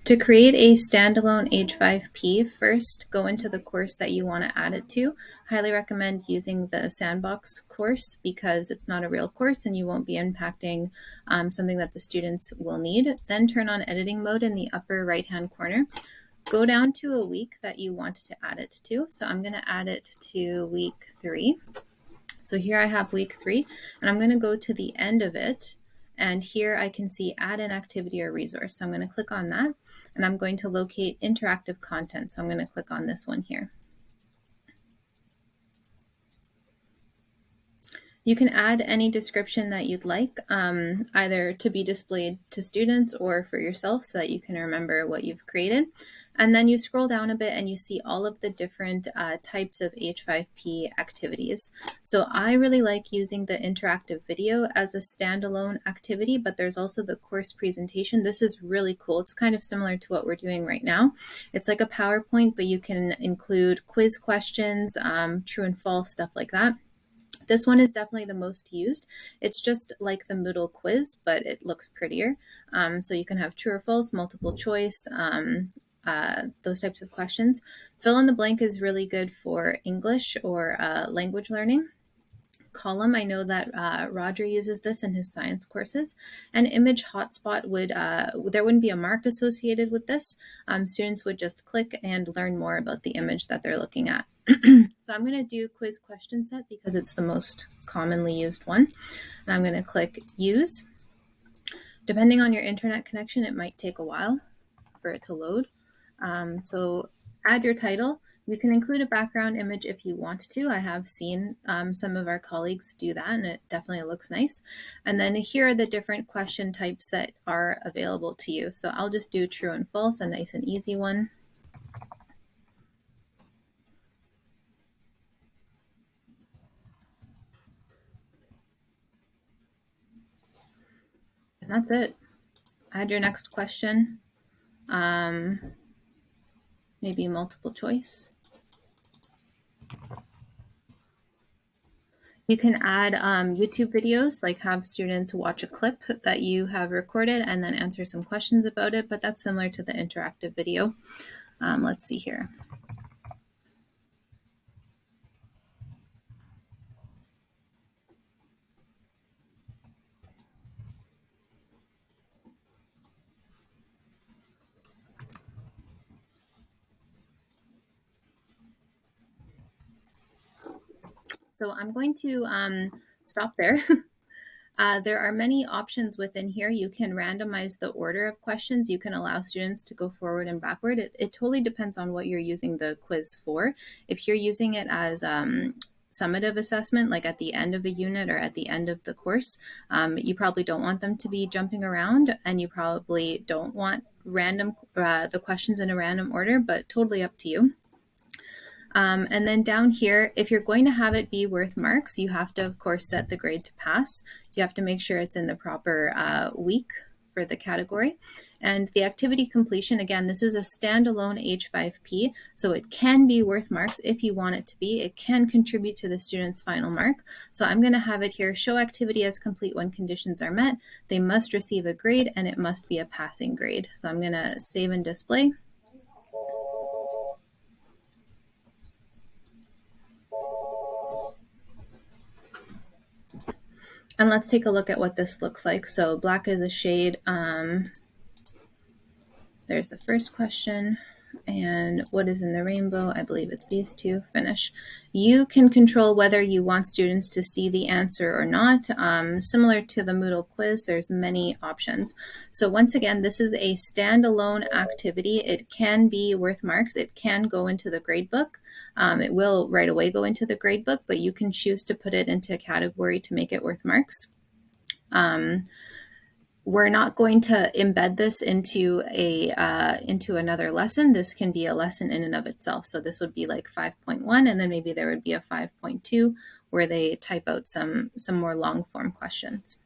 To create a standalone H5P, first go into the course that you want to add it to. Highly recommend using the sandbox course because it's not a real course and you won't be impacting something that the students will need. Then turn on editing mode in the upper right hand corner. Go down to a week that you want to add it to. So I'm going to add it to week 3. So here I have week 3 and I'm going to go to the end of it. And here I can see add an activity or resource. So I'm going to click on that and I'm going to locate interactive content. So I'm going to click on this one here. You can add any description that you'd like, either to be displayed to students or for yourself so that you can remember what you've created. And then you scroll down a bit and you see all of the different types of H5P activities. So I really like using the interactive video as a standalone activity, but there's also the course presentation. This is really cool. It's kind of similar to what we're doing right now. It's like a PowerPoint, but you can include quiz questions, true and false, stuff like that. This one is definitely the most used. It's just like the Moodle quiz, but it looks prettier. So you can have true or false, multiple choice, those types of questions. Fill in the blank is really good for English or language learning. Column, I know that Roger uses this in his science courses. And image hotspot would, there wouldn't be a mark associated with this. Students would just click and learn more about the image that they're looking at. So I'm going to do quiz question set because it's the most commonly used one. And I'm going to click use. Depending on your internet connection, it might take a while for it to load. So add your title. You can include a background image if you want to. I have seen some of our colleagues do that and it definitely looks nice. And then here are the different question types that are available to you. So I'll just do true and false, a nice and easy one. And that's it. Add your next question. Maybe multiple choice. You can add YouTube videos, like have students watch a clip that you have recorded and then answer some questions about it, but that's similar to the interactive video. Let's see here. So I'm going to stop there. There are many options within here. You can randomize the order of questions. You can allow students to go forward and backward. It totally depends on what you're using the quiz for. If you're using it as summative assessment, like at the end of a unit or at the end of the course, you probably don't want them to be jumping around and you probably don't want random the questions in a random order, but totally up to you. And then down here, if you're going to have it be worth marks, you have to, of course, set the grade to pass. You have to make sure it's in the proper week for the category. And the activity completion, again, this is a standalone H5P, so it can be worth marks if you want it to be. It can contribute to the student's final mark. So I'm going to have it here, show activity as complete when conditions are met. They must receive a grade, and it must be a passing grade. So I'm going to save and display. And let's take a look at what this looks like. So black is a shade. There's the first question. And what is in the rainbow? I believe it's these two. Finish. You can control whether you want students to see the answer or not. Similar to the Moodle quiz, there's many options. So once again, this is a standalone activity. It can be worth marks. It can go into the gradebook. It will right away go into the gradebook, but you can choose to put it into a category to make it worth marks. We're not going to embed this into another lesson. This can be a lesson in and of itself. So this would be like 5.1, and then maybe there would be a 5.2 where they type out some more long form questions.